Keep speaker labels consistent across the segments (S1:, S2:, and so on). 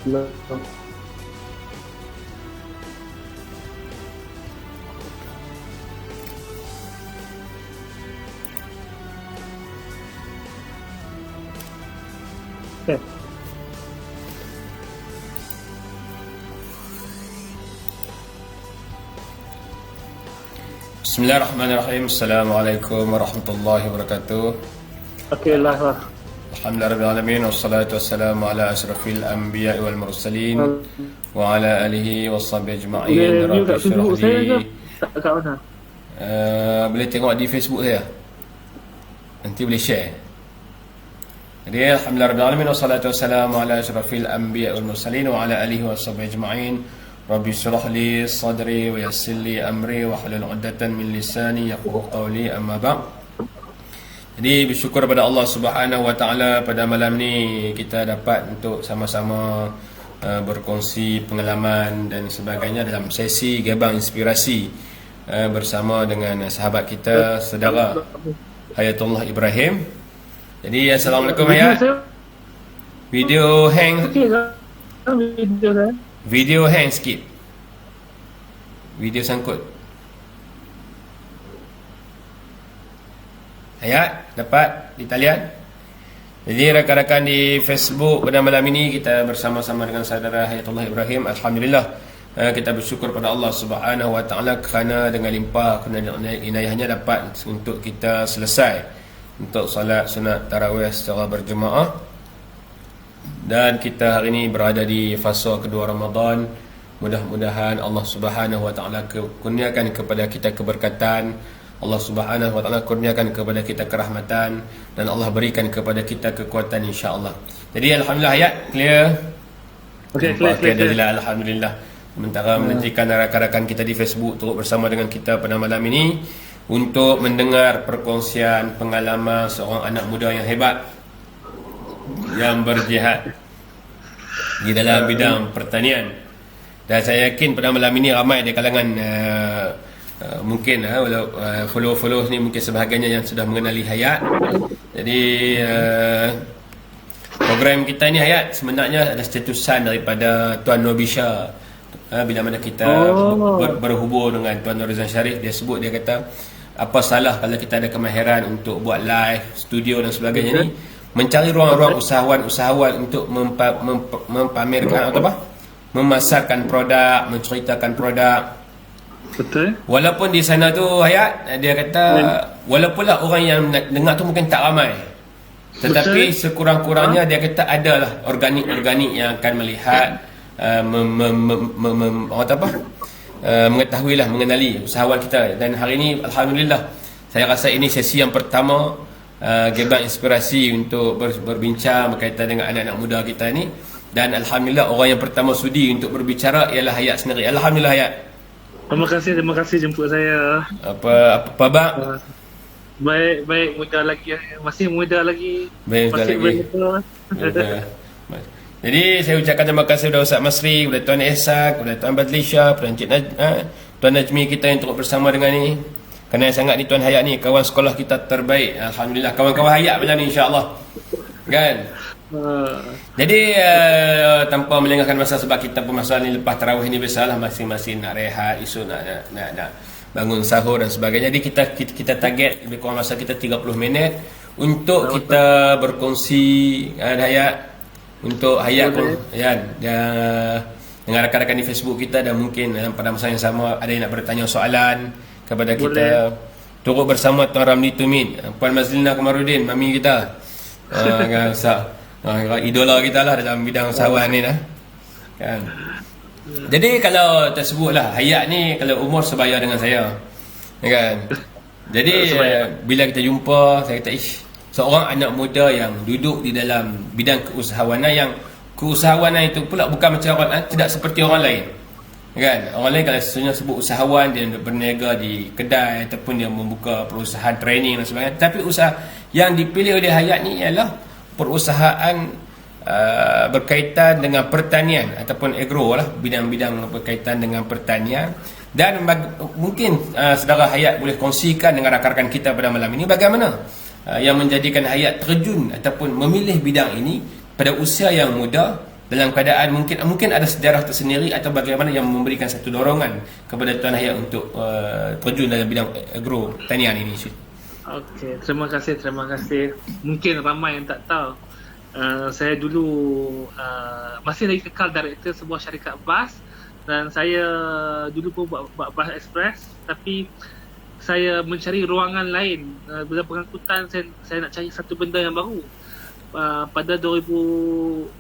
S1: Belum. Oke.
S2: Bismillahirrahmanirrahim. Assalamualaikum warahmatullahi wabarakatuh.
S1: Oke lah.
S2: Alhamdulillahirrahmanirrahim. Wassalatu wassalamu ala ashrafil anbiya wal mursalin wa ala alihi washabihi ajma'in.
S1: Boleh view
S2: Rabbi
S1: kat
S2: syrah
S1: Facebook saya ke?
S2: li.
S1: Tak kat mana?
S2: Boleh tengok di Facebook saya. Nanti boleh share. Jadi alhamdulillahirrahmanirrahim. Wassalatu wassalamu ala ashrafil anbiya wal mursalin wa ala alihi washabihi ajma'in. Rabbi syrah li sadri wa yassir li amri wa hlul 'uqdatan min lisani yafqahu qawli, amma ba'd. Jadi bersyukur kepada Allah Subhanahu wa taala pada malam ni kita dapat untuk sama-sama berkongsi pengalaman dan sebagainya dalam sesi Gebang Inspirasi bersama dengan sahabat kita saudara Hayatullah Ibrahim. Jadi assalamualaikum Hayat. Video hang.
S1: Okey ke? Video saya.
S2: Video hang sikit. Video sangkut. Hayat, dapat di talian? Jadi rakan-rakan di Facebook pada malam ini kita bersama-sama dengan saudara Hayatullah Ibrahim. Alhamdulillah, kita bersyukur pada Allah Subhanahu wa taala kerana dengan limpah inayahnya dapat untuk kita selesai untuk solat sunat tarawih secara berjemaah. Dan kita hari ini berada di fasa kedua Ramadan. Mudah-mudahan Allah Subhanahu wa taala kurniakan kepada kita keberkatan, Allah Subhanahu wa taala kurniakan kepada kita kerahmatan, dan Allah berikan kepada kita kekuatan insya-Allah. Jadi alhamdulillah Hayat clear.
S1: Okey, clear.
S2: Alhamdulillah. Sementara menantikan rakan-rakan kita di Facebook turut bersama dengan kita pada malam ini untuk mendengar perkongsian pengalaman seorang anak muda yang hebat yang berjihad di dalam bidang pertanian. Dan saya yakin pada malam ini ramai di kalangan mungkin follow-follow ni mungkin sebahagiannya yang sudah mengenali Hayat. Jadi program kita ni Hayat sebenarnya ada statusan daripada Tuan Nobisha. Bila mana kita berhubung dengan Tuan Nur Rizal Sharif, dia sebut, dia kata apa salah kalau kita ada kemahiran untuk buat live, studio dan sebagainya ni, mencari ruang-ruang usahawan untuk mempamerkan atau memasarkan produk, menceritakan produk.
S1: Betul.
S2: Walaupun di sana tu Hayat, dia kata walaupun lah orang yang dengar tu mungkin tak ramai, tetapi sekurang-kurangnya dia kata adalah organik yang akan melihat, mengetahuilah, mengenali usahawan kita. Dan hari ini alhamdulillah saya rasa ini sesi yang pertama Gebang Inspirasi untuk berbincang berkaitan dengan anak-anak muda kita ni. Dan alhamdulillah orang yang pertama sudi untuk berbicara ialah Hayat sendiri. Alhamdulillah Hayat.
S1: Terima kasih jemput saya.
S2: Apa bang?
S1: Baik, muda lagi. Masih muda lagi. Masih muda.
S2: Jadi saya ucapkan terima kasih kepada Ustaz Masri, kepada Tuan Ehsak, kepada Tuan Badlisha, kepada Encik Tuan Najmi kita yang turut bersama dengan ni. Kerana sangat ni Tuan Hayat ni kawan sekolah kita terbaik. Alhamdulillah, kawan-kawan Hayat macam ni insya-Allah. Kan? Jadi tanpa melengahkan masa, sebab kita permasalahan ni lepas tarawih ni biasalah masing-masing nak rehat, esok nak bangun sahur dan sebagainya. Jadi kita target lebih kurang masa kita 30 minit untuk kita berkongsi Hayat, untuk Hayat pun dengan rakan-rakan di Facebook kita, dan mungkin pada masa yang sama ada yang nak bertanya soalan kepada kita. Turut bersama Tuan Ramli Tumin, Puan Mazlina Kamarudin, mami kita, idola kita lah dalam bidang usahawan ni lah kan. Jadi kalau tersebutlah Hayat ni kalau umur sebaya dengan saya kan. Jadi bila kita jumpa, saya kata seorang anak muda yang duduk di dalam bidang keusahawanan, yang keusahawanan itu pula bukan macam orang, tidak seperti orang lain kan. Orang lain kalau sesungguhnya sebut usahawan, dia berniaga di kedai ataupun dia membuka perusahaan training dan sebagainya. Tapi usaha yang dipilih oleh Hayat ni ialah perusahaan berkaitan dengan pertanian ataupun agro lah, bidang-bidang berkaitan dengan pertanian. Dan mungkin saudara Hayat boleh kongsikan dengan rakan-rakan kita pada malam ini bagaimana yang menjadikan Hayat terjun ataupun memilih bidang ini pada usia yang muda, dalam keadaan mungkin ada sejarah tersendiri atau bagaimana yang memberikan satu dorongan kepada Tuan Hayat untuk terjun dalam bidang agro pertanian ini, Syed?
S1: Okey, terima kasih. Mungkin ramai yang tak tahu. Saya dulu masih lagi kekal director sebuah syarikat bas, dan saya dulu pun buat bas ekspres, tapi saya mencari ruangan lain. Bila pengangkutan, saya nak cari satu benda yang baru. Pada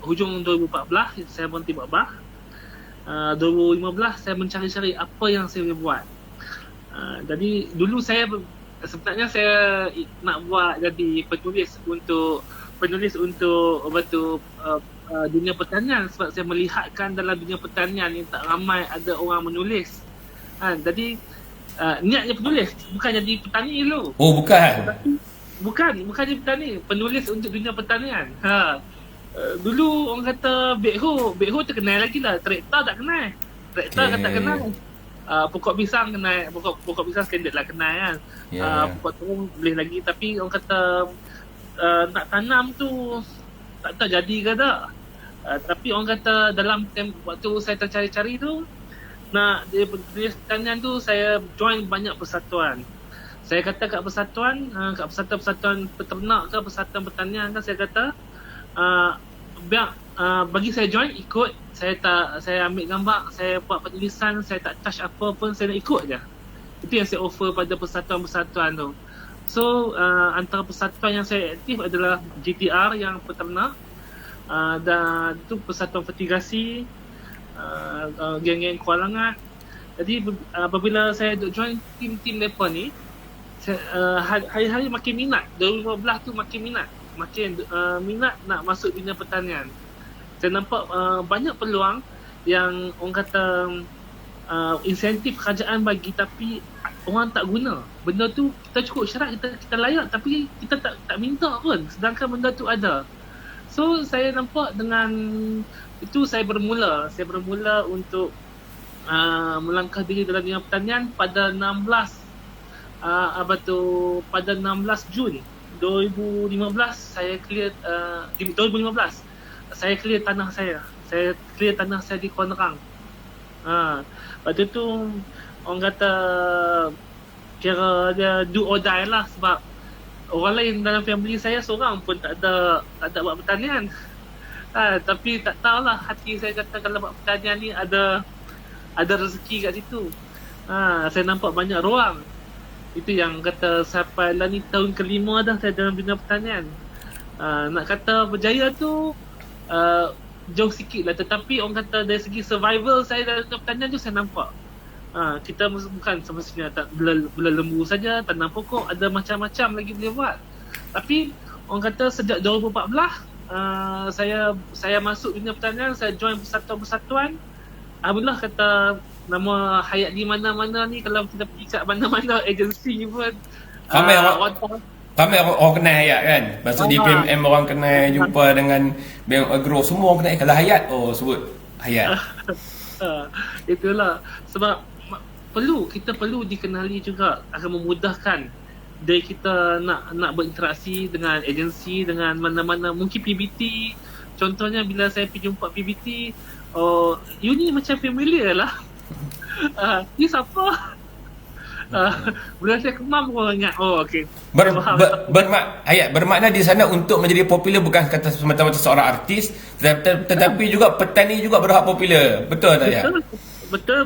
S1: hujung 2014 saya berhenti buat bas. 2015 saya mencari-cari apa yang saya boleh buat. Jadi dulu sebenarnya saya nak buat jadi penulis untuk dunia pertanian, sebab saya melihatkan dalam dunia pertanian ni tak ramai ada orang menulis. Jadi niatnya penulis, bukan jadi petani dulu.
S2: Oh, bukan.
S1: Bukan jadi petani, penulis untuk dunia pertanian. Dulu orang kata backhoe terkenal lagi lah, traktor tak kenal. Traktor tak kenal. Pokok pisang kenal, pokok pisang standard lah kenal kan. Pokok terung boleh lagi, tapi orang kata nak tanam tu tak tahu jadi ke tak. Tapi orang kata dalam waktu saya tercari-cari tu, nak tulis pertanian tu, saya join banyak persatuan. Saya kata kat persatuan peternak ke persatuan pertanian kan, saya kata bagi saya join, ikut. Saya ambil gambar, saya buat penulisan, saya tak touch apa pun, saya nak ikut je. Itu yang saya offer pada persatuan-persatuan tu. So antara persatuan yang saya aktif adalah GTR yang peternak, dan itu persatuan fertigasi, geng-geng Kualangat. Jadi apabila saya join tim-tim mereka ni, hari-hari makin minat. 2015 tu makin minat nak masuk dunia pertanian. Saya nampak banyak peluang yang orang kata insentif kerajaan bagi, tapi orang tak guna. Benda tu kita cukup syarat, kita layak, tapi kita tak minta pun, sedangkan benda tu ada. So saya nampak dengan itu saya bermula untuk melangkah diri dalam dunia pertanian pada 16 Jun 2015 saya clear 2015 saya clear tanah saya. Saya clear tanah saya di Kuala Nerang. Waktu tu orang kata kira dia do or die lah, sebab orang lain dalam family saya seorang pun tak ada buat pertanian. Tapi tak tahulah, hati saya kata kalau buat pertanian ni ada rezeki kat situ. Saya nampak banyak ruang. Itu yang kata sampai lah ni tahun kelima dah saya dalam dunia pertanian. Nak kata berjaya tu jauh sikit lah, tetapi orang kata dari segi survival saya dalam dunia pertanian tu saya nampak. Kita bukan semestinya tak bela lembu saja, tanam pokok, ada macam-macam lagi boleh buat. Tapi orang kata sejak 2014 saya masuk dunia pertanian, saya join persatuan-persatuan. Alhamdulillah kata nama Hayat di mana-mana ni, kalau kita pergi kat mana-mana agensi pun
S2: ramai orang kenal Hayat kan. Maksud di PMM orang kenal, jumpa dengan Bank Agro, semua orang kenal. Kalau Hayat, sebut Hayat.
S1: Itulah sebab kita perlu dikenali juga, akan memudahkan dari kita nak berinteraksi dengan agensi, dengan mana-mana. Mungkin PBT, contohnya bila saya pergi jumpa PBT, you ni macam familiar lah. Ni siapa? Bila saya kemam orang ingat. Okay.
S2: Bermakna di sana untuk menjadi popular bukan kata semata-mata seorang artis, tetapi juga petani juga berhak popular. Betul tak ya?
S1: Betul.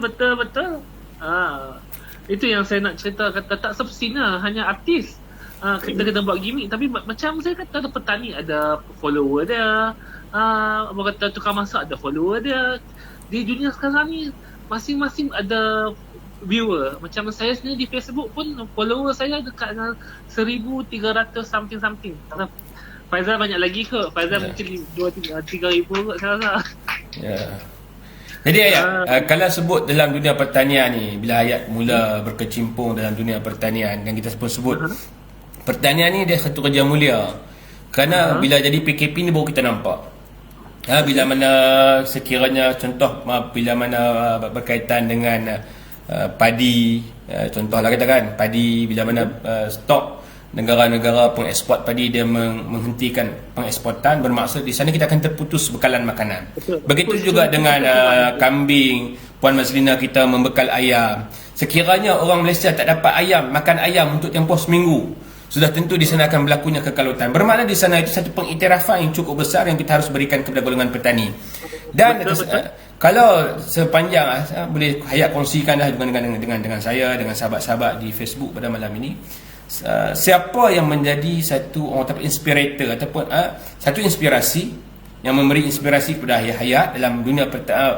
S1: Itu yang saya nak cerita, kata tak semestinya hanya artis kita kena buat gimmick, tapi macam saya kata ada petani ada follower dia, apa kata tukang masak ada follower dia. Di dunia sekarang ni masing-masing ada viewer. Macam saya sendiri di Facebook pun follower saya dekat dengan 1,300 something. Faizal banyak lagi kot. Faizal mungkin 2-3 ribu kot saya rasa.
S2: Jadi Hayat, kalau sebut dalam dunia pertanian ni, bila Hayat mula berkecimpung dalam dunia pertanian, yang kita sebut pertanian ni dia satu kerja mulia. Kerana bila jadi PKP ni baru kita nampak. Bila mana sekiranya contoh bila mana berkaitan dengan padi, contohlah katakan padi, bila mana stok negara-negara pengeksport padi dia menghentikan pengeksportan, bermaksud di sana kita akan terputus bekalan makanan.
S1: Betul.
S2: Begitu juga dengan kambing, Puan Mazlina kita membekal ayam. Sekiranya orang Malaysia tak dapat ayam, makan ayam untuk tempoh seminggu, sudah tentu di sana akan berlakunya kekalutan. Bermakna di sana itu satu pengiktirafan yang cukup besar yang kita harus berikan kepada golongan petani. Dan kalau sepanjang boleh Hayat kongsikanlah dengan saya, dengan sahabat-sahabat di Facebook pada malam ini, siapa yang menjadi satu orang kata inspirator ataupun satu inspirasi yang memberi inspirasi kepada Hayat dalam dunia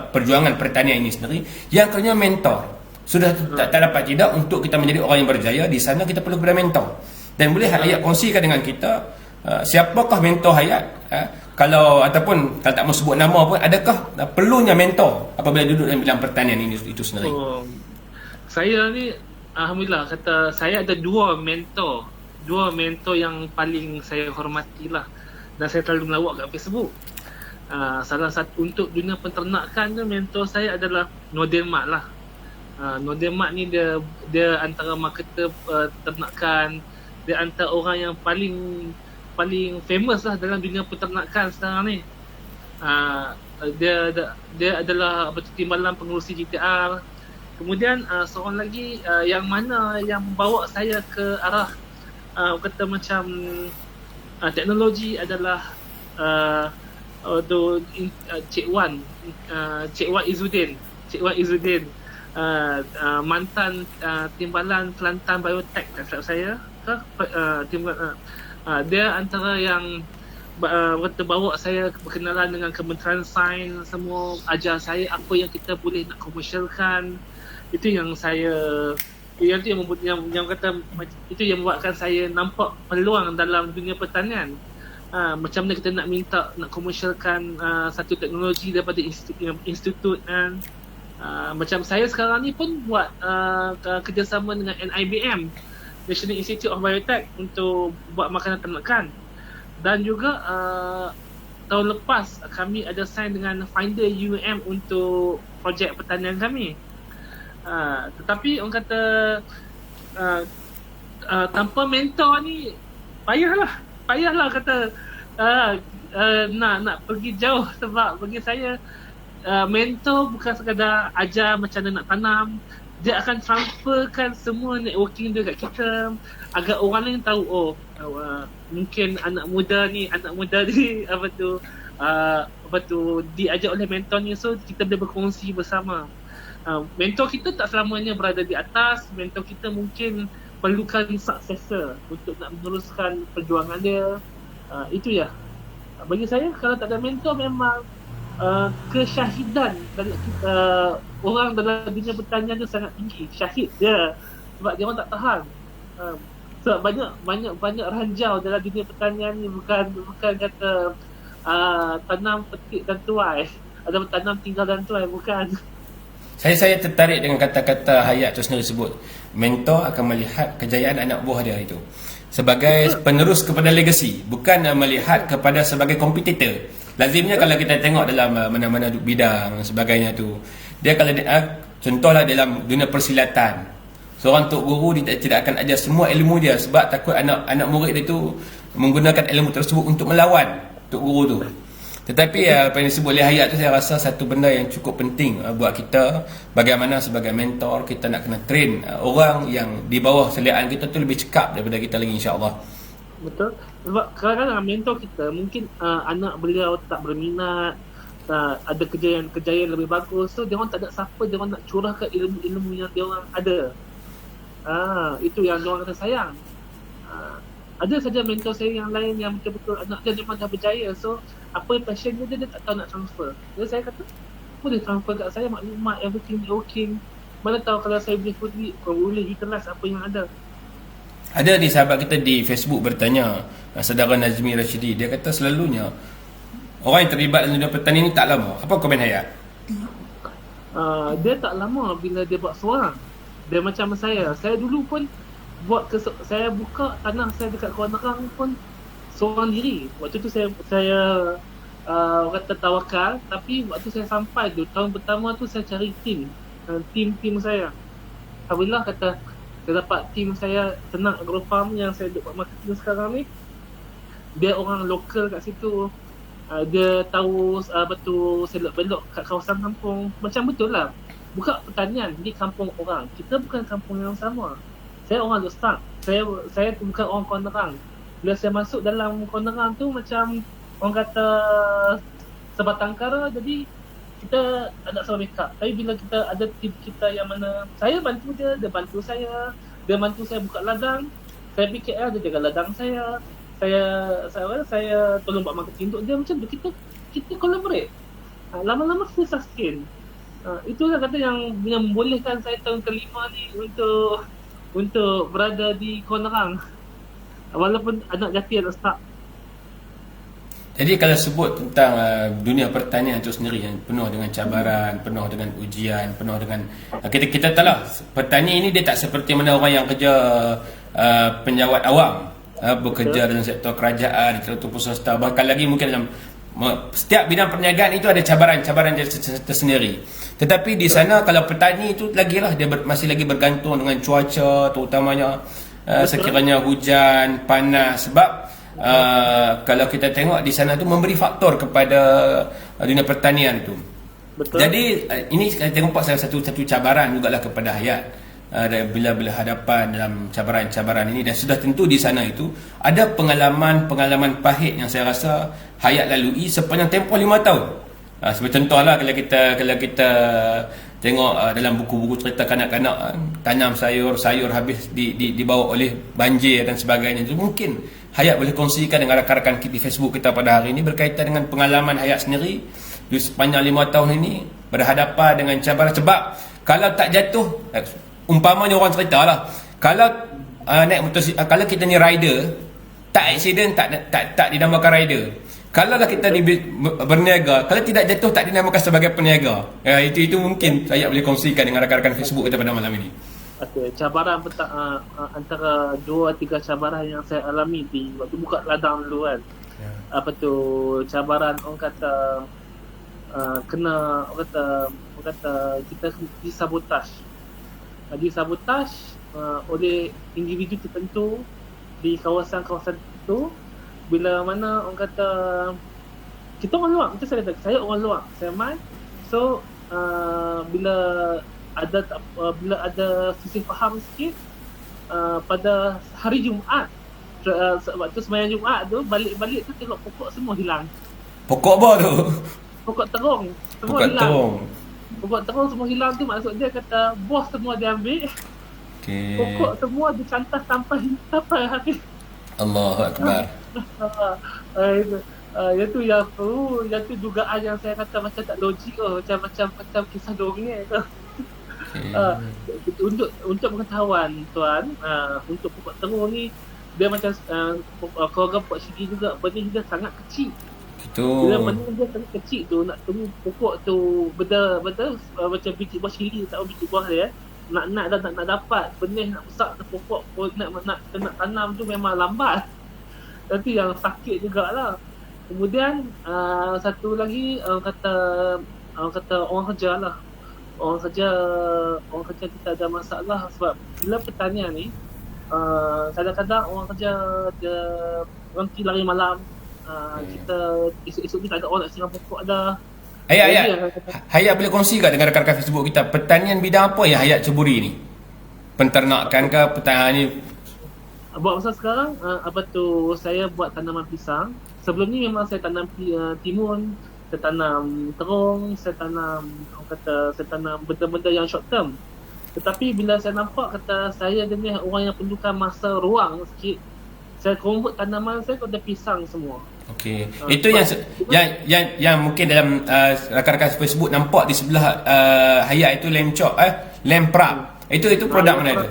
S2: perjuangan pertanian ini sendiri, yang kerana mentor. Sudah tak dapat tidak untuk kita menjadi orang yang berjaya di sana, kita perlu kepada mentor. Dan boleh Hayat kongsikan dengan kita siapakah mentor Hayat, kalau ataupun kalau tak mau sebut nama pun, adakah perlunya mentor apabila duduk dalam bidang pertanian ini itu sendiri?
S1: Saya ni alhamdulillah kata saya ada dua mentor yang paling saya hormati lah, dan saya selalu melawak kat Facebook. Salah satu untuk dunia penternakan tu, mentor saya adalah Nodenmark lah. Nodenmark ni dia antara marketer ternakan, dia antara orang yang paling famous lah dalam dunia peternakan sekarang ni. Dia adalah timbalan pengurusi GTR. Kemudian seorang lagi yang mana yang membawa saya ke arah kata macam teknologi adalah Cik Wan Izzuddin, mantan timbalan Kelantan Biotech tak silap saya ke dia antara yang bawa saya berkenalan dengan Kementerian Sains, semua ajar saya apa yang kita boleh nak komersialkan. Itu yang saya yang kata itu yang membuatkan saya nampak peluang dalam dunia pertanian. Macam mana kita nak komersialkan satu teknologi daripada institut kan. Macam saya sekarang ni pun buat kerjasama dengan NIBM, National Institute of Biotech, untuk buat makanan ternakan. Dan juga tahun lepas kami ada sign dengan Finder UM untuk projek pertanian kami. Tetapi orang kata tanpa mentor ni payahlah kata nak pergi jauh. Sebab bagi saya mentor bukan sekadar ajar macam mana nak tanam, dia akan transferkan semua networking dia kat kita agar orang lain tahu mungkin anak muda ni diajar oleh mentor ni, so kita boleh berkongsi bersama. Mentor kita tak selamanya berada di atas, mentor kita mungkin perlukan successor untuk nak meneruskan perjuangan dia. Itu ya. Bagi saya kalau tak ada mentor memang kesyahidan orang dalam dunia pertanian tu sangat tinggi. Syahid dia sebab dia orang tak tahan. Sebab banyak ranjau dalam dunia pertanian ni, bukan kata tanam, petik dan tuai, ada tanam, tinggal dan tuai, bukan.
S2: Saya tertarik dengan kata-kata Hayat tu sendiri sebut mentor akan melihat kejayaan anak buah dia itu sebagai penerus kepada legasi, bukan melihat kepada sebagai kompetitor. Lazimnya kalau kita tengok dalam mana-mana bidang sebagainya tu, dia kalau contohlah dalam dunia persilatan, seorang tok guru dia tidak akan ajar semua ilmu dia sebab takut anak murid dia tu menggunakan ilmu tersebut untuk melawan tok guru tu. Tetapi apa yang disebut oleh Hayat tu, saya rasa satu benda yang cukup penting buat kita, bagaimana sebagai mentor kita nak kena train orang yang di bawah seliaan kita tu lebih cekap daripada kita lagi, insya-Allah.
S1: Betul. Sebab kadang-kadang mentor kita mungkin anak beliau tak berminat, ada kejayaan lebih bagus, so dia orang tak ada siapa dia orang nak curahkan ilmu-ilmu yang dia orang ada. Itu yang dia orang kata sayang. Ada saja mentor saya yang lain yang betul-betul anak dia memang dah berjaya, so apa passion dia tak tahu nak transfer. Jadi saya kata boleh transfer kat saya maklumat, everything working. Mana tahu kalau saya boleh utilize apa yang ada.
S2: Ada di sahabat kita di Facebook bertanya, saudara Nazmi Rashidi, dia kata selalunya orang yang terlibat dalam dunia pertanian ni tak lama. Apa komen Hayat?
S1: Dia tak lama bila dia buat seorang. Dia macam saya dulu pun saya buka tanah saya dekat Kuala Nerang pun seorang diri. Waktu tu saya kata tawakal, tapi waktu saya sampai tu tahun pertama tu saya cari tim saya. Alhamdulillah kata Saya dapat tim saya Tenang Agrofarm yang saya duk buat marketing sekarang ni. Dia orang lokal kat situ. Dia tahu betul selok-belok kat kawasan kampung. Macam betul lah. Buka pertanian di kampung orang. Kita bukan kampung yang sama. Saya orang Lustak. Saya bukan orang Konderang. Bila saya masuk dalam Konderang tu macam orang kata sebatang kara, jadi kita ada sama backup. Tapi bila kita ada tim kita yang mana saya bantu dia bantu saya. Dia bantu saya buka ladang. Saya PKL, dia jaga ladang saya. Saya tolong buat marketing untuk dia. Macam tu kita collaborate. Lama-lama kita sustain. Itulah kata yang membolehkan saya tahun kelima ni untuk berada di Konderang. Walaupun anak jati ada start.
S2: Jadi kalau sebut tentang dunia pertanian itu sendiri yang penuh dengan cabaran, penuh dengan ujian, penuh dengan kita tahu lah, petani ini dia tak seperti mana orang yang kerja penjawat awam, bekerja dalam sektor kerajaan, sektor swasta, bahkan lagi mungkin dalam setiap bidang perniagaan itu ada cabaran-cabaran tersendiri. Tetapi di sana kalau petani itu lagilah dia masih lagi bergantung dengan cuaca, terutamanya sekiranya hujan, panas. Sebab kalau kita tengok di sana tu memberi faktor kepada dunia pertanian tu. Betul. Jadi ini saya tengok salah satu cabaran jugalah kepada Hayat bila hadapan dalam cabaran-cabaran ini. Dan sudah tentu di sana itu ada pengalaman pahit yang saya rasa Hayat lalui sepanjang tempoh 5 tahun. Sebagai contohlah kalau kita tengok dalam buku-buku cerita kanak-kanak, tanam sayur habis dibawa oleh banjir dan sebagainya. Itu mungkin Hayat boleh kongsikan dengan rakan-rakan di Facebook kita pada hari ini berkaitan dengan pengalaman Hayat sendiri di sepanjang 5 tahun ini berhadapan dengan cabaran. Sebab kalau tak jatuh, umpamanya orang cerita lah, kalau naik motosikal, kalau kita ni rider, tak accident, tak dinamakan rider. Kalau lah kita berniaga, kalau tidak jatuh tak dinamakan sebagai peniaga. Itu mungkin saya boleh kongsikan dengan rakan-rakan Facebook kita pada malam ini.
S1: Okey, cabaran antara 2-3 cabaran yang saya alami di waktu buka ladang dulu kan. Yeah. Apa tu, cabaran orang kata orang kata kita disabotaj. Disabotaj oleh individu tertentu di kawasan-kawasan itu. Bila mana orang kata kita orang luar, macam saya kata, saya orang luar, saya mai. So bila ada sisi faham sikit pada hari Jumaat, waktu sembahyang Jumaat tu balik tu tengok pokok semua hilang.
S2: Pokok apa tu?
S1: Pokok terung semua hilang. Pokok terung semua hilang tu maksud dia kata bos semua dia ambil. Okay. Pokok semua dicantas sampai habis.
S2: Allahu Akbar.
S1: Itu yang tu dugaan yang saya kata macam tak logik macam kisah dongeng tu. Untuk pengetahuan tuan, untuk pokok terung ni dia macam keluarga Pok Sidi juga, benih dia sangat kecil. Gitu. Bila benih dia sangat kecil tu, nak tunggu pokok tu benda macam biji buah cili, tak biji buah dia. Nak dapat benih, nak besar pokok, nak tanam tu memang lambat. Tapi yang sakit jugalah. Kemudian satu lagi orang kata orang kerja lah. Orang kerja kita ada masalah sebab bila pertanian ni kadang-kadang orang kerja dia berhenti lari malam. Kita esok-esok ni tak ada orang nak siram pokok dah.
S2: Hayat boleh kongsi ke dengan rakan-rakan Facebook kita, pertanian bidang apa yang Hayat ceburi ni? Penternakan ke, pertanian ni?
S1: Buat masa sekarang, saya buat tanaman pisang. Sebelum ni memang saya tanam timun, saya tanam terung, saya tanam benda-benda yang short term. Tetapi bila saya nampak kata saya jenis orang yang perlukan masa ruang sikit, saya convert tanaman saya kepada pisang semua.
S2: Okey. Itu yang mungkin dalam rakan-rakan Facebook nampak di sebelah Hayat itu Lemprak. Itu produk mana itu?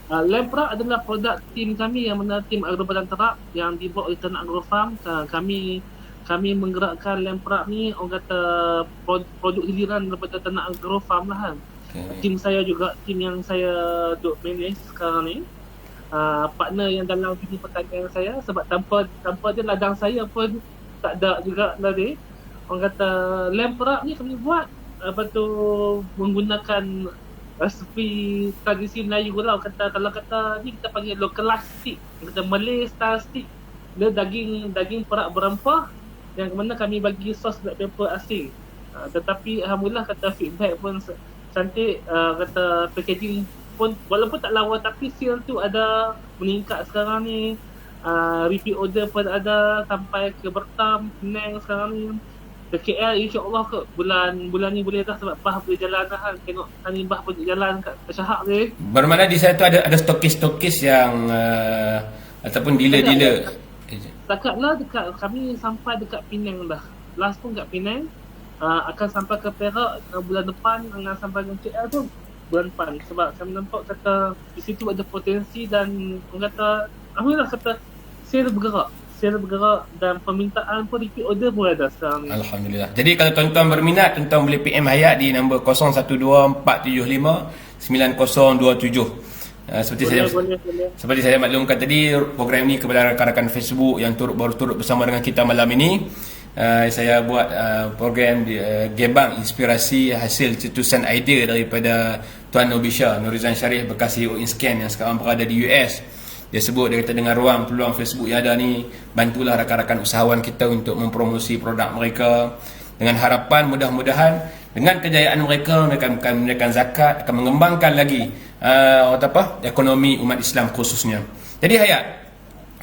S1: Lemprak adalah produk tim kami yang mana tim Agrobadan Terap yang dibuat oleh Tenang Agrofarm. Kami menggerakkan Lemprak ni, orang kata produk hiliran daripada Tenang Agrofarm lah kan. Okay. Tim saya juga, tim yang saya duk manage sekarang ni, partner yang dalam dunia pertanian saya, sebab tanpa dia ladang saya pun tak ada juga tadi. Orang kata Lemprak ni kami buat menggunakan Resipi tradisi Melayu lah, kata kalau kata ni kita panggil lokalistik, kita Malay style stick. Dia daging perak berempah yang mana kami bagi sos black pepper asing. Tetapi alhamdulillah kata feedback pun cantik, kata packaging pun walaupun tak lawa tapi sale tu ada meningkat sekarang ni. Repeat order pun ada sampai ke Bertam, Penang sekarang ni. Ke KL insya-Allah ke bulan ni boleh dah, sebab Bah boleh jalan dah kan. Tengok tani Bah boleh jalan kat Syahak ni.
S2: Bermakna di sana tu ada stokis-stokis yang ataupun dealer-dealer.
S1: Dekatlah dekat kami sampai dekat Penang dah. Last pun kat Penang. Akan sampai ke Perak bulan depan, akan sampai ke KL tu bulan depan, sebab kami nampak kata di situ ada potensi dan orang kata alhamdulillah kata sale bergerak dan permintaan pun repeat order pun ada sekarang ni.
S2: Alhamdulillah. Jadi kalau tuan-tuan berminat, tuan-tuan boleh PM Hayat di nombor 0124759027. Seperti saya maklumkan tadi, program ini kepada rakan-rakan Facebook yang baru turut bersama dengan kita malam ini. Saya buat program di Gebang Inspirasi hasil cetusan idea daripada Tuan Nobisha Nurizan Sharif bekas CEO InScan yang sekarang berada di US. Dia sebut, dia kata dengan ruang peluang Facebook yang ada ni, bantulah rakan-rakan usahawan kita untuk mempromosi produk mereka, dengan harapan mudah-mudahan dengan kejayaan mereka akan zakat, akan mengembangkan lagi ekonomi umat Islam khususnya. Jadi Hayat,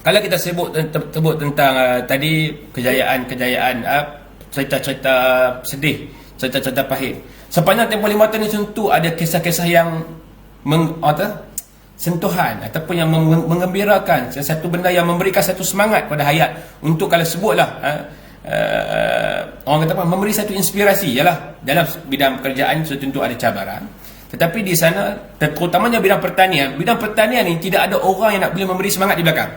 S2: kalau kita sebut tentang tadi kejayaan, cerita-cerita sedih, cerita-cerita pahit, sepanjang tempoh 5 tahun ini tentu ada kisah-kisah yang sentuhan ataupun yang mengembirakan, sesuatu benda yang memberikan satu semangat pada Hayat untuk, kalau sebutlah orang kata memberi satu inspirasi. Ialah dalam bidang pekerjaan tentu ada cabaran, tetapi di sana terutamanya bidang pertanian ni tidak ada orang yang nak boleh memberi semangat di belakang.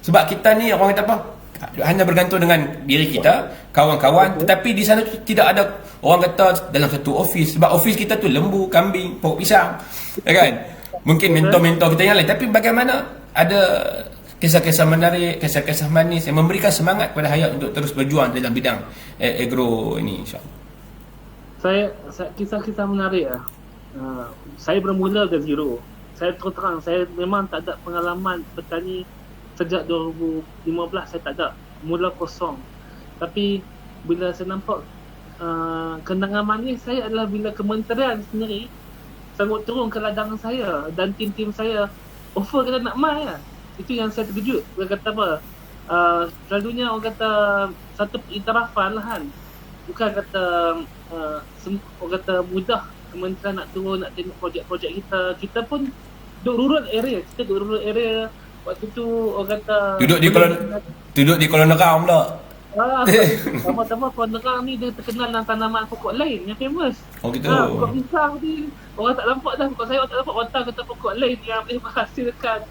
S2: Sebab kita ni orang kata hanya bergantung dengan diri kita, kawan-kawan, tetapi di sana tu tidak ada orang kata dalam satu office, sebab office kita tu lembu, kambing, pokok pisang, ya kan? Mungkin mentor-mentor kita yang lain, tapi bagaimana ada kisah-kisah menarik, kisah-kisah manis yang memberikan semangat kepada Hayat untuk terus berjuang dalam bidang agro ini, insya-Allah.
S1: Saya kisah-kisah menarik lah. Saya bermula dari zero. Saya terus terang, saya memang tak ada pengalaman bertani sejak 2015. Saya tak ada, mula kosong. Tapi bila saya nampak kenangan manis saya adalah bila kementerian sendiri sanggup turun ke ladang saya dan tim-tim saya offer kata nak mai lah. Itu yang saya terkejut. Dia kata apa, selalunya orang kata satu iktirafan lah kan, bukan kata orang kata mudah kementerian nak turun, nak tengok projek-projek kita pun duduk rural area. Waktu tu orang kata
S2: duduk di Kolon Negara pula.
S1: Sama-sama Kolon Negara ni dia terkenal dengan tanaman pokok lain yang famous.
S2: Oh gitu.
S1: Pokok pisang ni orang tak nampak dah, pokok saya orang tak nampak, orang tahu kata pokok lain yang boleh menghasilkan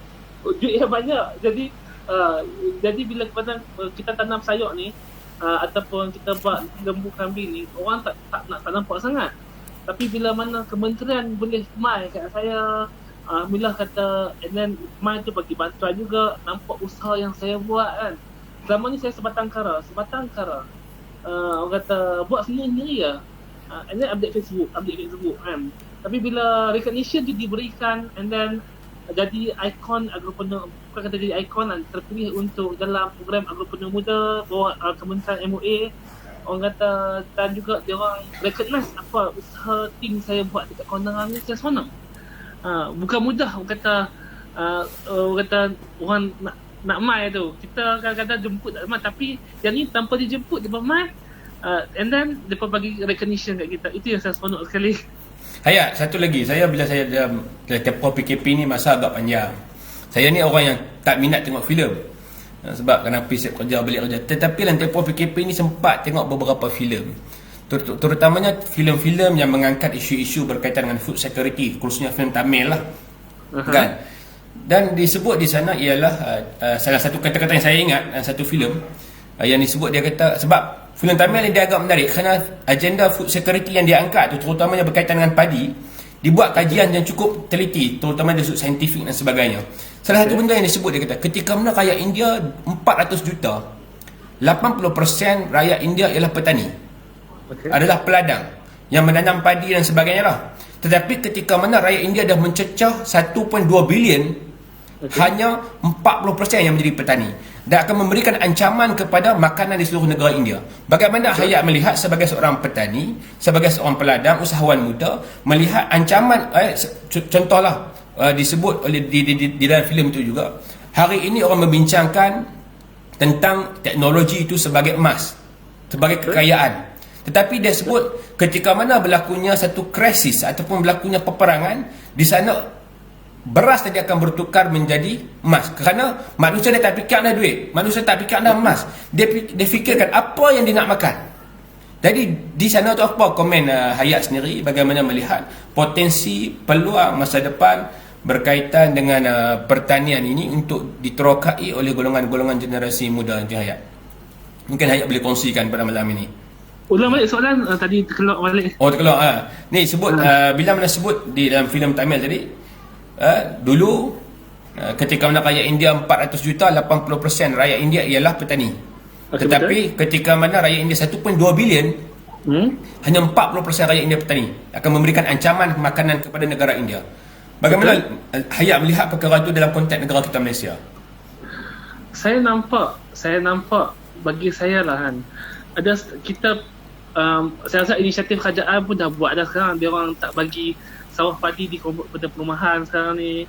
S1: duit yang banyak. Jadi bila kita tanam sayur ni ataupun kita buat lembu kambing ni, orang tak nampak sangat. Tapi bila mana kementerian boleh mai kat saya, Alhamdulillah kata, and then mai tu bagi bantuan juga, nampak usaha yang saya buat kan. Selama ni saya sebatang kara, orang kata buat sendiri lah. And then update Facebook kan. Tapi bila recognition tu diberikan, and then jadi ikon agropreneur, bukan kata jadi ikon, terpilih untuk dalam program agropreneur muda bawah Kementerian MOA, orang kata, dan juga dia orang recognize apa usaha tim saya buat dekat kondangan ni, saya seronok. Bukan mudah orang kata orang nak mai tu. Kita kadang-kadang jemput tak mai, tapi yang ni tanpa dijemput dia mai, and then depa bagi recognition kat kita. Itu yang saya seronok sekali.
S2: Hayat, satu lagi, bila saya dalam tempoh PKP ni masa agak panjang. Saya ni orang yang tak minat tengok filem. Sebab kenapa siap kerja, balik kerja. Tetapi dalam tempoh PKP ni sempat tengok beberapa filem. Terutamanya filem-filem yang mengangkat isu-isu berkaitan dengan food security, khususnya filem Tamil lah. Kan? Dan disebut di sana ialah salah satu kata-kata yang saya ingat, satu filem yang disebut, dia kata, sebab filem Tamil ni dia agak menarik kerana agenda food security yang dia angkat tu, terutamanya berkaitan dengan padi, dibuat kajian yang cukup teliti, terutama dari sudut saintifik dan sebagainya. Salah satu benda yang disebut, dia kata ketika mana rakyat India 400 juta, 80% rakyat India ialah petani, adalah peladang yang menanam padi dan sebagainya lah. Tetapi ketika mana rakyat India dah mencecah 1.2 bilion, hanya 40% yang menjadi petani, dan akan memberikan ancaman kepada makanan di seluruh negara India. Bagaimana Hayat melihat sebagai seorang petani, sebagai seorang peladang, usahawan muda, melihat ancaman, contohlah disebut oleh di dalam filem itu juga, hari ini orang membincangkan tentang teknologi itu sebagai emas, sebagai kekayaan. Tetapi dia sebut ketika mana berlakunya satu krisis ataupun berlakunya peperangan, di sana beras tadi akan bertukar menjadi emas, kerana manusia dia tak fikir dah duit, manusia tak fikir dah emas, dia fikirkan apa yang dia nak makan. Jadi di sana tu apa komen Hayat sendiri, bagaimana melihat potensi peluang masa depan berkaitan dengan pertanian ini untuk diterokai oleh golongan-golongan generasi muda nanti, Hayat? Mungkin Hayat boleh kongsikan pada malam ini.
S1: Ulang balik soalan, tadi terkeluar balik.
S2: Oh, terkeluar. Ni sebut bila mana sebut di dalam filem Tamil tadi, dulu ketika mana rakyat India 400 juta, 80% rakyat India ialah petani. Tetapi ketika mana rakyat India 1.2 bilion, hanya 40% rakyat India petani, akan memberikan ancaman makanan kepada negara India. Bagaimana Hayat melihat perkara itu dalam konteks negara kita Malaysia?
S1: Saya nampak bagi saya lah kan, ada kita saya rasa inisiatif kerajaan pun dah buat dah sekarang. Dia orang tak bagi sawah padi di perumahan sekarang ni.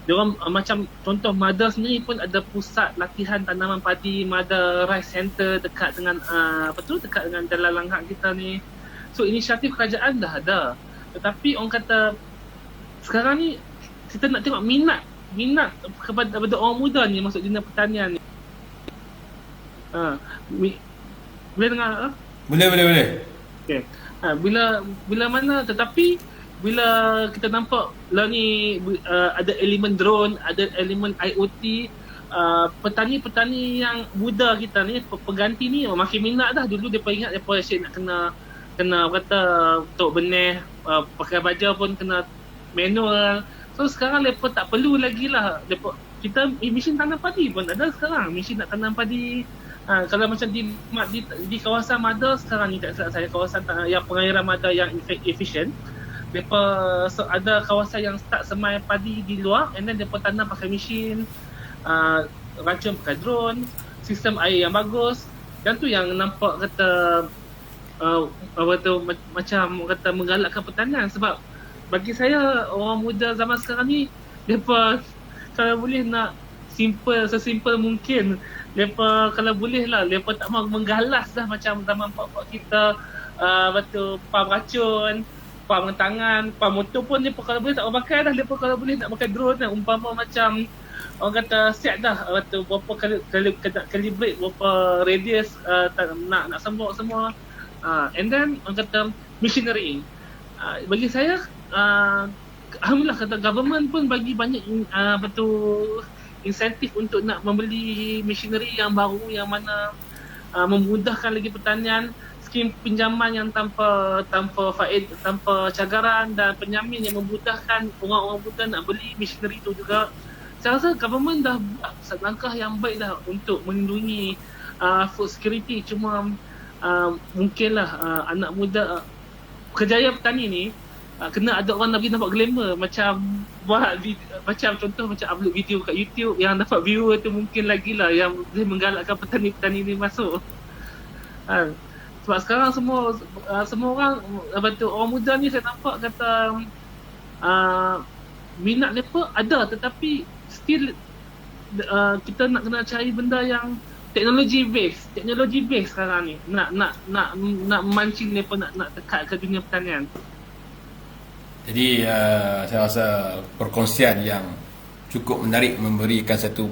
S1: Dia orang macam contoh Mother sendiri pun ada pusat latihan tanaman padi, Mother Rice Center dekat dengan dekat dengan Jalan Langhak kita ni. So inisiatif kerajaan dah ada. Tetapi orang kata sekarang ni kita nak tengok minat kepada orang muda ni masuk dunia pertanian ni. Boleh dengar?
S2: Boleh.
S1: Okay. Bila mana, tetapi bila kita nampak lah ni ada elemen drone, ada elemen IoT, petani-petani yang muda kita ni, pengganti ni makin minat dah. Dulu depa ingat depa asyik nak kena kata untuk benih, pakai baju pun kena manual. So sekarang depa tak perlu lagi lah. Kita mesin tanam padi pun ada sekarang, mesin nak tanam padi. Kalau macam di kawasan Mother sekarang ni, tak salah saya, kawasan yang pengairan Mother yang efisien, depa ada kawasan yang start semai padi di luar, and then depa tanam pakai mesin, racun pakai drone, sistem air yang bagus. Dan tu yang nampak kata macam kata menggalakkan pertanian. Sebab bagi saya orang muda zaman sekarang ni, depa kalau boleh nak sesimpel mungkin. Lepas kalau boleh lah, lepas tak mahu menggalas dah macam zaman pak-pak kita, pam racun, pam tangan, pam motor pun lepas kalau boleh tak mahu pakai dah. Lepas kalau boleh nak pakai drone dah, umpama macam orang kata set dah berapa calibrate, berapa radius nak sembok semua. And then orang kata machinery, bagi saya alhamdulillah kata government pun bagi banyak insentif untuk nak membeli machinery yang baru, yang mana memudahkan lagi pertanian, skim pinjaman yang tanpa faedah, tanpa cagaran, dan penyamin yang memudahkan orang-orang muda nak beli machinery itu juga. Saya rasa government dah buat langkah yang baik dah untuk melindungi food security. Cuma mungkinlah anak muda kerjaya petani ni kena ada orang lagi nampak glamour, macam buat macam contoh macam upload video kat YouTube yang dapat viewer tu, mungkin lagi lah yang boleh menggalakkan petani-petani ni masuk. Sebab sekarang semua orang orang muda ni saya nampak kata minat mereka ada, tetapi still kita nak kena cari benda yang teknologi base sekarang ni, nak memancing mereka nak dekat ke dunia pertanian.
S2: Jadi saya rasa perkongsian yang cukup menarik, memberikan satu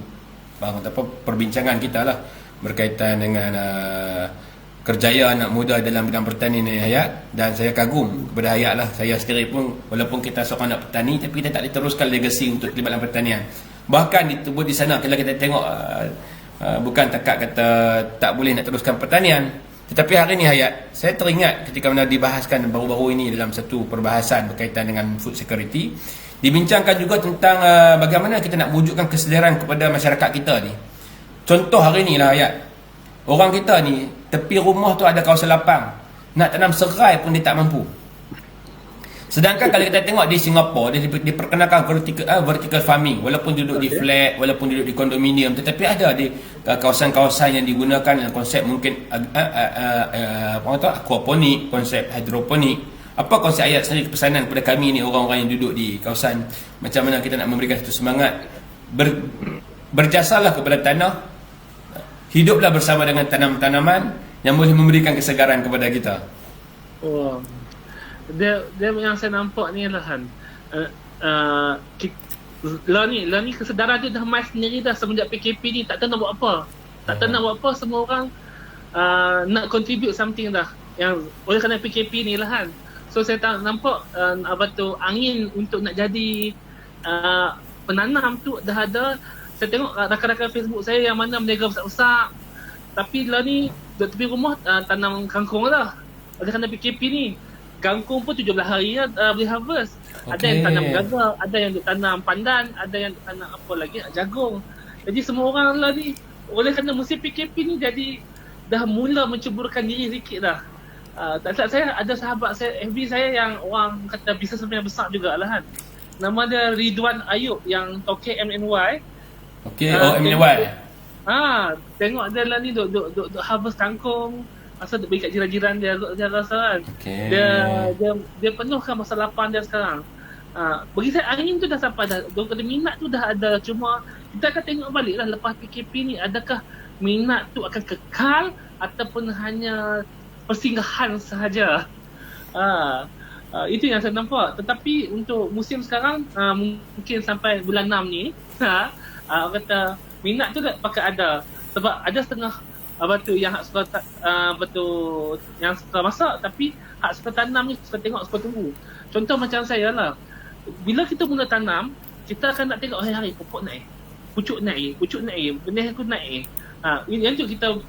S2: perbincangan kita lah berkaitan dengan kerjaya anak muda dalam bidang pertanian ni, Hayat. Dan saya kagum kepada Hayat lah. Saya sendiri pun walaupun kita seorang anak petani, tapi kita tak diteruskan legasi untuk terlibat dalam pertanian. Bahkan disebut di sana kalau kita tengok bukan takat kata tak boleh nak teruskan pertanian, tetapi hari ni, Hayat, saya teringat ketika mana dibahaskan baru-baru ini dalam satu perbahasan berkaitan dengan food security, dibincangkan juga tentang bagaimana kita nak wujudkan kesedaran kepada masyarakat kita ni. Contoh hari ni lah, Hayat, orang kita ni tepi rumah tu ada kawasan lapang, nak tanam serai pun dia tak mampu. Sedangkan kalau kita tengok di Singapura, dia diperkenalkan vertical farming, walaupun duduk di flat, walaupun duduk di kondominium, tetapi ada di kawasan-kawasan yang digunakan dalam konsep mungkin aquaponik, konsep hidroponik. Apa konsep ayat sendiri pesanan kepada kami ni, orang-orang yang duduk di kawasan, macam mana kita nak memberikan satu semangat berjasalah kepada tanah, hiduplah bersama dengan tanam-tanaman yang boleh memberikan kesegaran kepada kita.
S1: Oh. Dia yang saya nampak ni lah Han. Lah ni kesedaran dia dah mai sendiri dah semenjak PKP ni, tak tahu nak buat apa. Tak tahu nak buat apa, semua orang nak contribute something dah. Yang oleh kerana PKP ni lah Han. So saya tak nampak angin untuk nak jadi penanam tu dah ada. Saya tengok rakan-rakan Facebook saya yang mana berniaga besar-besar, tapi lah ni duduk tepi rumah tanam kangkung lah. Oleh kerana PKP ni, kangkung pun 17 hari lah boleh harvest. Okay. Ada yang tanam gagal, ada yang tanam pandan, ada yang tanam apa lagi, jagung. Jadi semua orang lah ni, oleh kerana musim PKP ni, jadi dah mula menceburkan diri sikit dah. Tak silap saya, ada sahabat saya, FB saya yang orang kata bisnesmen yang besar jugalah kan. Nama dia Ridwan Ayub yang Tokek MNY.
S2: Okay, MNY.
S1: Tengok dia lah ni duk harvest kangkung. Asal duk bagi kat jiran-jiran dia rasa kan. Okay. Dia penuhkan masa lapang dia sekarang. Bagi saya angin tu dah sampai dah. Dia minat tu dah ada. Cuma kita akan tengok balik lah lepas PKP ni, adakah minat tu akan kekal ataupun hanya persinggahan sahaja. Itu yang saya nampak. Tetapi untuk musim sekarang, mungkin sampai bulan 6 ni, kata minat tu tak pakai ada. Sebab ada setengah yang hak suka yang suka masak, tapi hak suka tanam ni suka tengok, suka tunggu. Contoh macam saya lah, bila kita mula tanam, kita akan nak tengok hari-hari pokok naik, pucuk naik, benih aku naik. Yang tu kita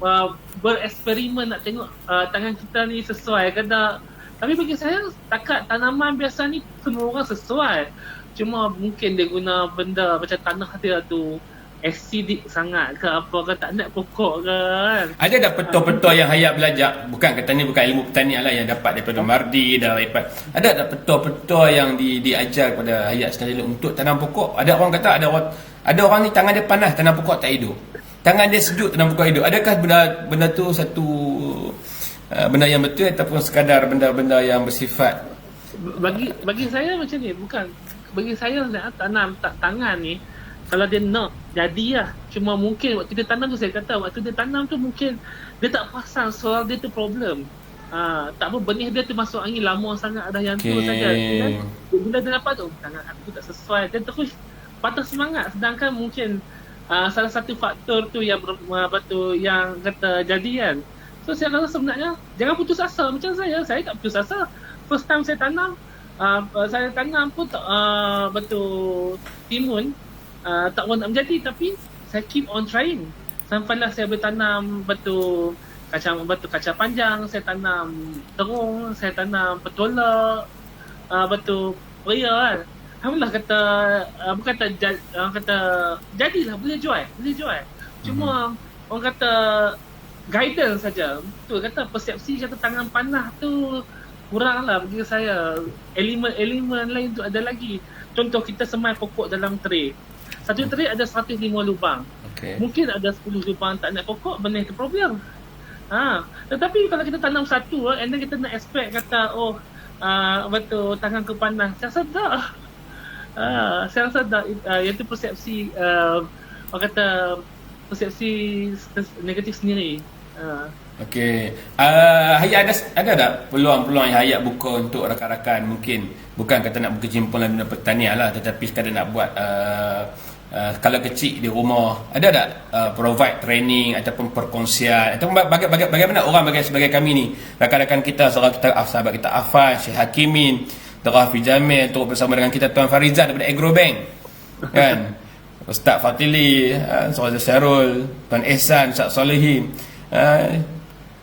S1: bereksperimen nak tengok tangan kita ni sesuai ke tak. Tapi bagi saya, takat tanaman biasa ni semua orang sesuai. Cuma mungkin dia guna benda macam tanah dia tu acidic sangat ke apa ke, tak nak pokok ke kan. Ada
S2: tak petua-petua yang Hayat belajar, bukan kata ni bukan ilmu pertanian lah, yang dapat daripada Mardi dan dapat, ada tak petua-petua yang diajar kepada Hayat sendiri untuk tanam pokok? Ada orang kata ada orang ni tangan dia panas tanam pokok tak hidup, tangan dia sejuk tanam pokok hidup. Adakah benda tu satu benda yang betul ataupun sekadar benda-benda yang bersifat?
S1: Bagi saya macam ni, bukan bagi saya tanam tangan ni, kalau dia nak jadi lah. Cuma mungkin waktu dia tanam tu, saya kata waktu dia tanam tu mungkin dia tak pasang soal dia tu problem. Tak apa, benih dia tu masuk angin lama sangat dah yang tu saja. Bila dia dapat tu, tangan aku tak sesuai, dia terus patah semangat. Sedangkan mungkin salah satu faktor tu yang yang kata jadi kan. So saya rasa sebenarnya jangan putus asa macam saya tak putus asa. First time saya tanam pun tak timun. Tak nak menjadi, tapi saya keep on trying sampailah saya boleh tanam kacang panjang, saya tanam terung, saya tanam petola, pria kan. Alhamdulillah kata jadilah, boleh jual. Cuma orang kata guidance saja. Betul kata persepsi kata tangan panah tu kurang lah bagi saya. Elemen lain tu ada lagi. Contoh kita semai pokok dalam tray. Satu tray ada 105 lubang. Okay. Mungkin ada 10 lubang tak nak pokok, benih tu problem. Tetapi kalau kita tanam satu, and then kita nak expect kata tangan ke panas. Saya rasa dah iaitu persepsi orang kata persepsi negatif sendiri.
S2: Okey. Hayat ada tak peluang-peluang yang Hayat buka untuk rakan-rakan, mungkin bukan kata nak berkecimpung dalam bidang pertanian lah, tetapi sekadar nak buat skala kecil di rumah, ada tak provide training ataupun perkongsian ataupun bagaimana orang sebagai kami ni, rakan-rakan kita, sahabat kita Afan, Syekh Hakimin, Dr. Hafiz Jamil, turut bersama dengan kita Tuan Farizan daripada Agrobank kan, Ustaz Fatili, Ustaz Syarul, Tuan Ehsan, Ustaz Solehin,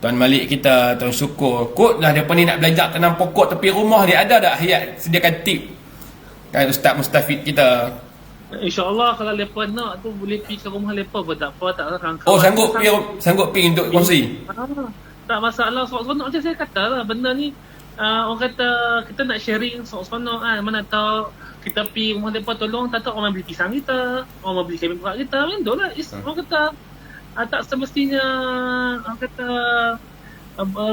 S2: Tuan Malik kita, Tuan Syukur. Kotlah mereka ni nak belajar tanam pokok tepi rumah dia. Ada tak Hayat sediakan tip kan, Ustaz Mustafid kita?
S1: InsyaAllah kalau mereka nak tu boleh pergi ke rumah mereka pun tak apa, tak rangka.
S2: Sanggup pergi untuk kongsi?
S1: Tak masalah, seronok macam saya kata lah, benda ni orang kata kita nak sharing seronok-seronok kan. Mana tahu kita pergi rumah mereka tolong, tak tahu orang beli pisang kita, orang beli kambing perah kita, macam tu lah. Orang kata tak semestinya orang kata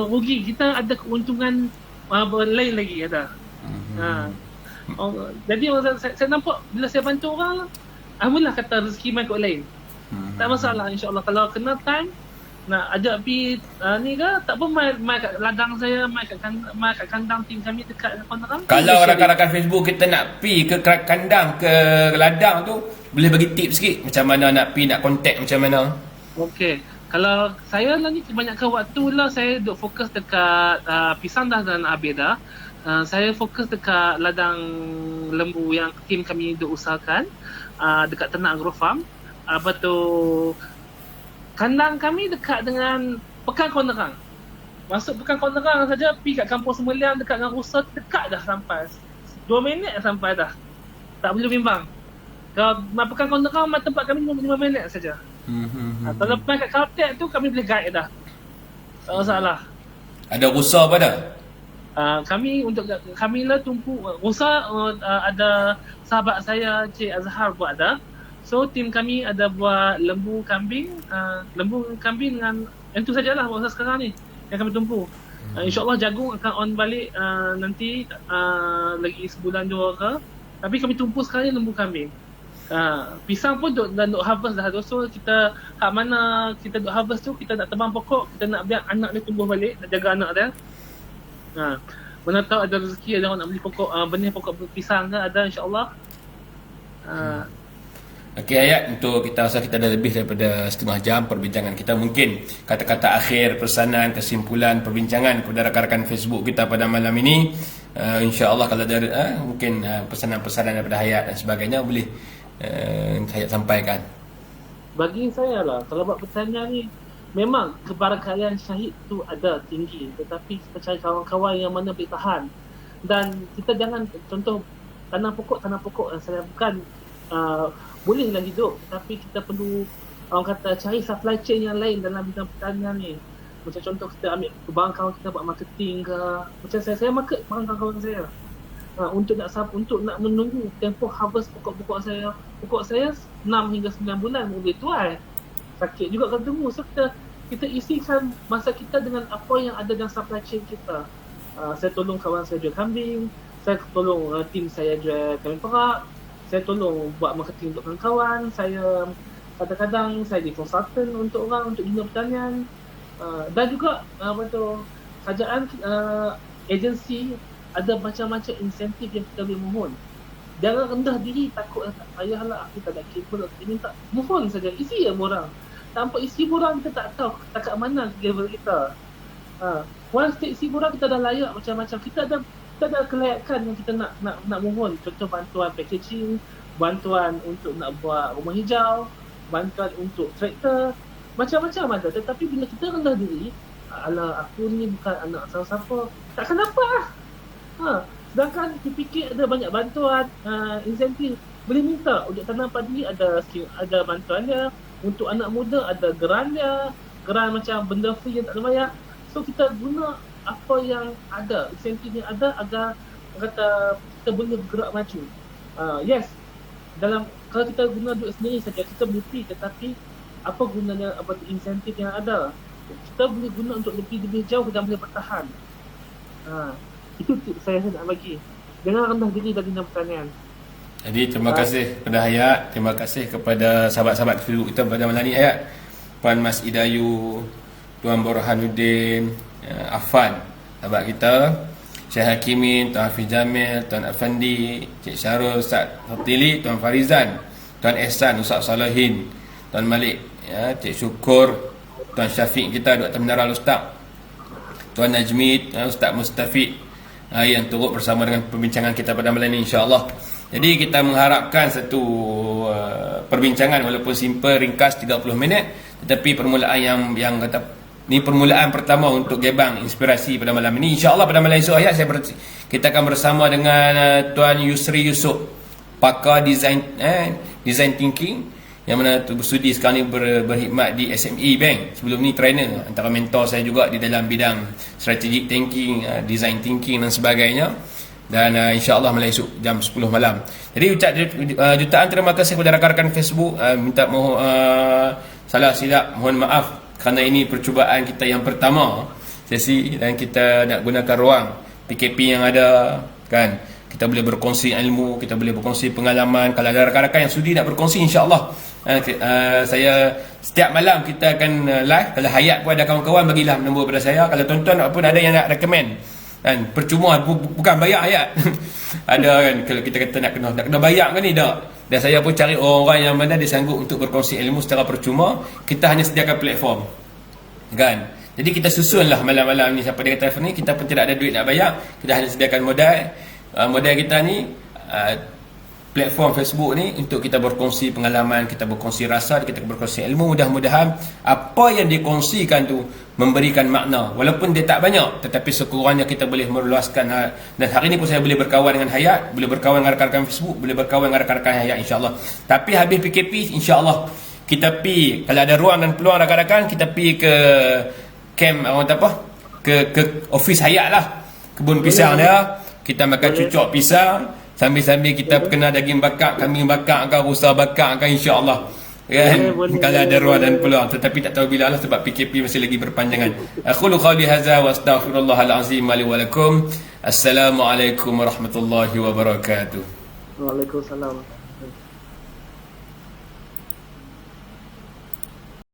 S1: rugi. Kita ada keuntungan lain lagi ada. Jadi saya nampak bila saya bantu orang, alhamdulillah kata rezeki mai kot lain. Tak masalah, insyaAllah. Kalau kena time nak ajak pergi ni ke, tak apa, mai kat ladang saya, mai kat kandang tim kami dekat Konterang.
S2: Kalau rakan-rakan Facebook kita nak pergi ke kandang, ke ladang tu, boleh bagi tips sikit macam mana nak pergi, nak contact macam mana?
S1: Okey. Kalau saya lah ni kebanyakan waktu lah saya duk fokus dekat pisang dah dan habis dah. Saya fokus dekat ladang lembu yang tim kami duk usahakan dekat Ternak Agro Farm. Apa tu, kandang kami dekat dengan Pekan Konterang. Masuk Pekan Konterang saja, pergi kat Kampung Semelian dekat dengan Rusa, dekat dah sampai. 2 minit sampai dah. Tak boleh bimbang. Kalau Pekan Konterang, tempat kami 5 minit saja. Kalau pergi kat Caltech tu, kami boleh guide dah. Tak masalah.
S2: Ada Rusa apa dah?
S1: Kami lah tumpu Rusa, ada sahabat saya Cik Azhar buat dah. So tim kami ada buat lembu kambing dengan yang tu sajalah masa sekarang ni yang kami tumpu. InsyaAllah jagung akan on balik nanti lagi sebulan 2 ke. Tapi kami tumpu sekarang ni lembu kambing. Pisang pun duk harvest dah tu. So kita hak mana kita duk harvest tu, kita nak tebang pokok, kita nak biar anak dia tumbuh balik, nak jaga anak dia. Mana tahu ada rezeki, ada orang nak beli pokok benih pokok pisang ke, ada insyaAllah.
S2: Okey Hayat, untuk kita rasa kita dah lebih daripada setengah jam perbincangan kita. Mungkin kata-kata akhir, pesanan, kesimpulan perbincangan kepada rakan-rakan Facebook kita pada malam ini, insya-Allah kalau ada mungkin pesanan-pesanan daripada Hayat dan sebagainya, boleh Hayat sampaikan.
S1: Bagi saya lah, kalau buat pertanyaan ni, memang kebarkaian syahid tu ada tinggi, tetapi kita cari kawan-kawan yang mana boleh tahan. Dan kita jangan, contoh tanam pokok yang saya bukan bolehlah hidup, tapi kita perlu orang kata cari supply chain yang lain dalam bidang pertanian ni. Macam contoh kita ambil barang kawan kita buat marketing ke, macam saya market barang kawan saya untuk nak menunggu tempoh harvest pokok saya 6 hingga 9 bulan boleh tuai. Sakit juga kalau tunggu. So kita isikan masa kita dengan apa yang ada dalam supply chain kita. Saya tolong kawan saya jual kambing, saya tolong tim saya jual kambing perak, saya tolong buat marketing untuk kawan-kawan, saya kadang-kadang saya jadi konsultan untuk orang, untuk dunia pertanian. Dan juga kerajaan agensi ada macam-macam insentif yang kita boleh mohon. Jangan rendah diri, takut tak payahlah aku tak ada kabel, kita minta, mohon saja, isi ya borang. Tanpa isi borang kita tak tahu takat mana level kita. Once kita isi borang kita dah layak macam-macam. Kita ada kelayakan yang kita nak mohon. Contoh bantuan packaging, bantuan untuk nak buat rumah hijau, bantuan untuk traktor, macam-macam ada. Tetapi bila kita rendah diri, alah aku ni bukan anak siapa-siapa, takkan dapat lah. Sedangkan dipikir ada banyak bantuan, insentif, boleh minta. Untuk tanam padi ada bantuan dia, untuk anak muda ada geran macam benda free yang tak ada bayar. So kita guna apa yang ada, insentif yang ada agar kata kita boleh bergerak maju. Yes, kalau kita guna duit sendiri saja kita boleh pergi, tetapi apa gunanya insentif yang ada? Kita boleh guna untuk lebih jauh dan boleh bertahan. Itu tips saya nak bagi. Jangan rendah diri dari dunia pertanian.
S2: Jadi terima kasih kepada Hayat, terima kasih kepada sahabat-sahabat Facebook kita pada malam ni Hayat. Puan Mas Idayu, Tuan Burhanuddin, Afan, sahabat kita, Syekh Hakimin, Tuan Hafiz Jamil, Tuan Afandi, Cik Syarul, Ustaz Fatili, Tuan Farizan, Tuan Ehsan, Ustaz Salahin, Tuan Malik, Cik Syukur, Tuan Syafiq kita, Dr. Mineral Ustaz, Tuan Najmid, Ustaz Mustafiq, yang turut bersama dengan perbincangan kita pada malam ini insya-Allah. Jadi kita mengharapkan satu perbincangan walaupun simple, ringkas 30 minit, tetapi permulaan yang kata ni permulaan pertama untuk Gebang Inspirasi pada malam ini. InsyaAllah pada malam esok Hayat kita akan bersama dengan Tuan Yusri Yusof, pakar design thinking, yang mana tu bersudi sekarang ni berkhidmat di SME Bank. Sebelum ni trainer, antara mentor saya juga di dalam bidang strategic thinking, design thinking dan sebagainya. Dan insya-Allah mulai esok jam 10 malam. Jadi jutaan terima kasih kepada rakan-rakan Facebook. Minta salah silap, mohon maaf kerana ini percubaan kita yang pertama sesi, dan kita nak gunakan ruang PKP yang ada, kan. Kita boleh berkongsi ilmu, kita boleh berkongsi pengalaman. Kalau ada rakan-rakan yang sudi nak berkongsi, insya-Allah saya setiap malam kita akan live. Kalau Hayat pun ada kawan-kawan, bagilah nombor pada saya. Kalau tuan-tuan pun ada yang nak recommend, kan, percuma, bukan bayar Hayat. Ada kan, kalau kita kata nak kena bayar kan ni, tak. Dan saya pun cari orang-orang yang mana dia sanggup untuk berkongsi ilmu secara percuma. Kita hanya sediakan platform, kan. Jadi kita susunlah malam-malam ni, siapa dia kata telefon ni, kita pun tidak ada duit nak bayar. Kita hanya sediakan modal kita ni, platform Facebook ni, untuk kita berkongsi pengalaman, kita berkongsi rasa, kita berkongsi ilmu. Mudah-mudahan apa yang dikongsikan tu memberikan makna, walaupun dia tak banyak, tetapi sekurangnya kita boleh meluaskan. Dan hari ni pun saya boleh berkawan dengan Hayat, boleh berkawan dengan rakan-rakan Facebook, boleh berkawan dengan rakan-rakan Hayat, insya-Allah. Tapi habis PKP, insya-Allah kita pi, kalau ada ruang dan peluang rakan-rakan, kita pi ke camp, orang kata apa, ke office Hayat lah, kebun pisang dia. Kita makan cucuk pisang, sambil-sambil kita kena daging bakar, kambing bakar ke, rusa bakar ke, insya-Allah, kan. Kalau ada ruang dan peluang, tetapi tak tahu bila lah, sebab PKP masih lagi berpanjangan. Aqulu qawli hadza wa astaghfirullahal azim li wa lakum. Assalamualaikum warahmatullahi wabarakatuh.
S1: Waalaikumsalam.